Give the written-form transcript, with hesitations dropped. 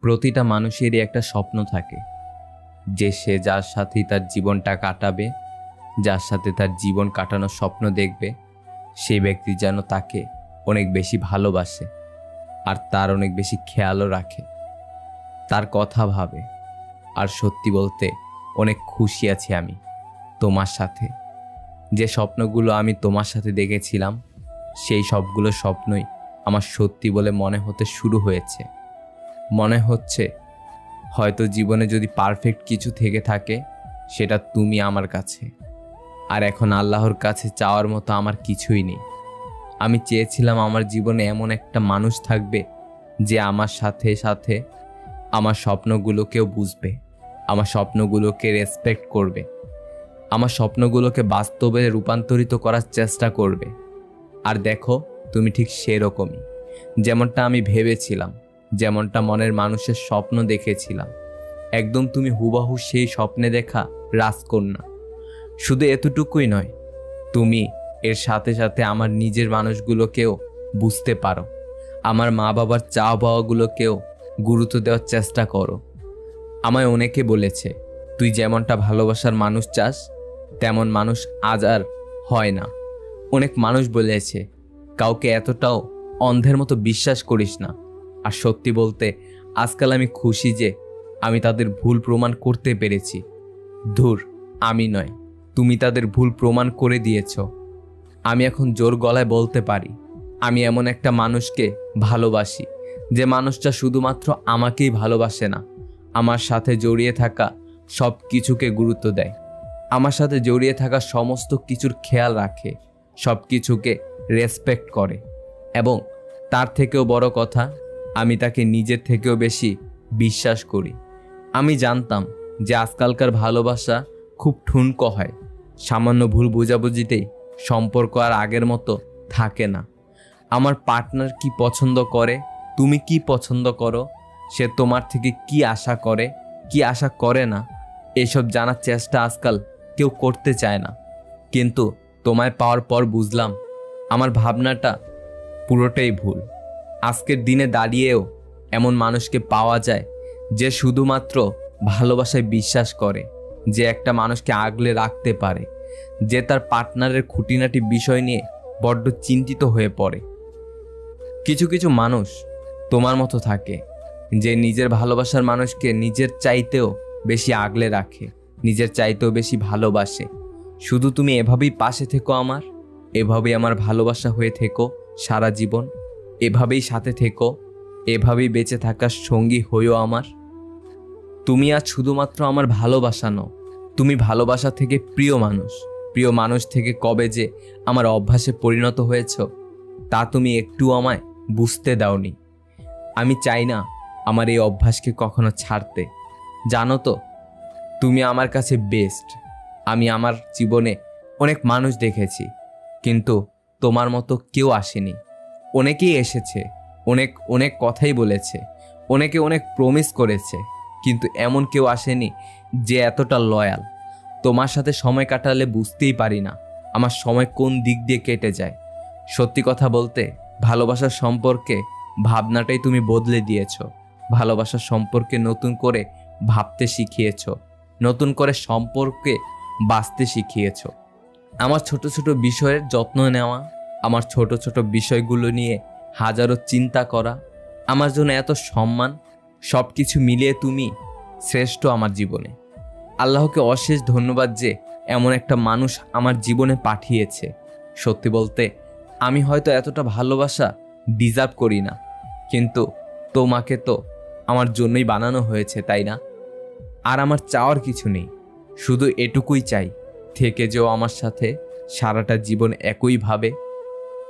প্রতিটা মানুষেরই একটা স্বপ্ন থাকে যে সে যার সাথেই তার জীবনটা কাটাবে, যার সাথে তার জীবন কাটানোর স্বপ্ন দেখবে, সেই ব্যক্তি যেন তাকে অনেক বেশি ভালোবাসে আর তার অনেক বেশি খেয়ালও রাখে, তার কথা ভাবে। আর সত্যি বলতে অনেক খুশি আছি আমি তোমার সাথে। যে স্বপ্নগুলো আমি তোমার সাথে দেখেছিলাম সেই সবগুলো স্বপ্নই আমার সত্যি বলে মনে হতে শুরু হয়েছে। মনে হচ্ছে হয়তো জীবনে যদি পারফেক্ট কিছু থেকে থাকে সেটা তুমি আমার কাছে। আর এখন আল্লাহর কাছে চাওয়ার মতো আমার কিছুই নেই। আমি চেয়েছিলাম আমার জীবনে এমন একটা মানুষ থাকবে যে আমার সাথে সাথে আমার স্বপ্নগুলোকেও বুঝবে, আমার স্বপ্নগুলোকে রেসপেক্ট করবে, আমার স্বপ্নগুলোকে বাস্তবে রূপান্তরিত করার চেষ্টা করবে। আর দেখো, তুমি ঠিক সেরকমই, যেমনটা আমি ভেবেছিলাম, যেমনটা মনের মানুষের স্বপ্ন দেখেছিলাম, একদম তুমি হুবহু সেই স্বপ্নে দেখা রাজকন্যা। শুধু এতটুকুই নয়, তুমি এর সাথে সাথে আমার নিজের মানুষগুলোকেও বুঝতে পারো, আমার মা বাবার চাওয়া পাওয়াগুলোকেও গুরুত্ব দেওয়ার চেষ্টা করো। আমায় অনেকে বলেছে তুই যেমনটা ভালোবাসার মানুষ চাস তেমন মানুষ আজ আর হয় না। অনেক মানুষ বলেছে কাউকে এতটাও অন্ধের মতো বিশ্বাস করিস না। আর সত্যি বলতে আজকাল আমি খুশি যে আমি তাদের ভুল প্রমাণ করতে পেরেছি। ধুর, আমি নয়, তুমি তাদের ভুল প্রমাণ করে দিয়েছ। আমি এখন জোর গলায় বলতে পারি আমি এমন একটা মানুষকে ভালোবাসি যে মানুষটা শুধুমাত্র আমাকেই ভালোবাসে না, আমার সাথে জড়িয়ে থাকা সব কিছুকে গুরুত্ব দেয়, আমার সাথে জড়িয়ে থাকা সমস্ত কিছুর খেয়াল রাখে, সব কিছুকে রেসপেক্ট করে। এবং তার থেকেও বড় কথা, আমি তাকে নিজের থেকেও বেশি বিশ্বাস করি। আমি জানতাম যে আজকালকার ভালোবাসা খুব ঠুনকো হয়, সামান্য ভুল বোঝাবুঝিতেই সম্পর্ক আর আগের মতো থাকে না। আমার পার্টনার কি পছন্দ করে, তুমি কি পছন্দ করো, সে তোমার থেকে কি আশা করে, কি আশা করে না, এসব জানার চেষ্টা আজকাল কেউ করতে চায় না। কিন্তু তোমায় পাওয়ার পর বুঝলাম আমার ভাবনাটা পুরোটাই ভুল। আজকের দিনে দাঁড়িয়েও এমন মানুষকে পাওয়া যায় যে শুধুমাত্র ভালোবাসায় বিশ্বাস করে, যে একটা মানুষকে আগলে রাখতে পারে, যে তার পার্টনারের খুঁটিনাটি বিষয় নিয়ে বড্ড চিন্তিত হয়ে পড়ে। কিছু কিছু মানুষ তোমার মতো থাকে যে নিজের ভালোবাসার মানুষকে নিজের চাইতেও বেশি আগলে রাখে, নিজের চাইতেও বেশি ভালোবাসে। শুধু তুমি এভাবেই পাশে থেকো আমার, এভাবেই আমার ভালোবাসা হয়ে থেকো সারা জীবন, এভাবেই সাথে থেকো, এভাবেই বেঁচে থাকার সঙ্গী হইও আমার। তুমি আজ শুধুমাত্র আমার ভালোবাসা নও, তুমি ভালোবাসা থেকে প্রিয় মানুষ। প্রিয় মানুষ থেকে কবে যে আমার অভ্যাসে পরিণত হয়েছ তা তুমি একটু আমায় বুঝতে দাওনি। আমি চাই না আমার এই অভ্যাসকে কখনো ছাড়তে। জানো তো, তুমি আমার কাছে বেস্ট। আমি আমার জীবনে অনেক মানুষ দেখেছি, কিন্তু তোমার মতো কেউ আসেনি। অনেকেই এসেছে, অনেক অনেক কথাই বলেছে, অনেকে অনেক প্রমিস করেছে, কিন্তু এমন কেউ আসেনি যে এতটা লয়াল। তোমার সাথে সময় কাটালে বুঝতেই পারি না আমার সময় কোন দিক দিয়ে কেটে যায়। সত্যি কথা বলতে ভালোবাসার সম্পর্কে ভাবনাটাই তুমি বদলে দিয়েছ। ভালোবাসার সম্পর্কে নতুন করে ভাবতে শিখিয়েছ, নতুন করে সম্পর্কে বাঁচতে শিখিয়েছ। আমার ছোট ছোট বিষয়ের যত্ন নেওয়া, আমার ছোট ছোট বিষয়গুলো নিয়ে হাজারো চিন্তা করা, আমার জন্য এত সম্মান, সব কিছু মিলিয়ে তুমি শ্রেষ্ঠ আমার জীবনে। আল্লাহকে অশেষ ধন্যবাদ যে এমন একটা মানুষ আমার জীবনে পাঠিয়েছে। সত্যি বলতে আমি হয়তো এতটা ভালোবাসা ডিজার্ভ করি না, কিন্তু তোমাকে তো আমার জন্যই বানানো হয়েছে, তাই না? আর আমার চাওয়ার কিছু নেই, শুধু এটুকুই চাই, থেকে যেও আমার সাথে সারাটা জীবন একইভাবে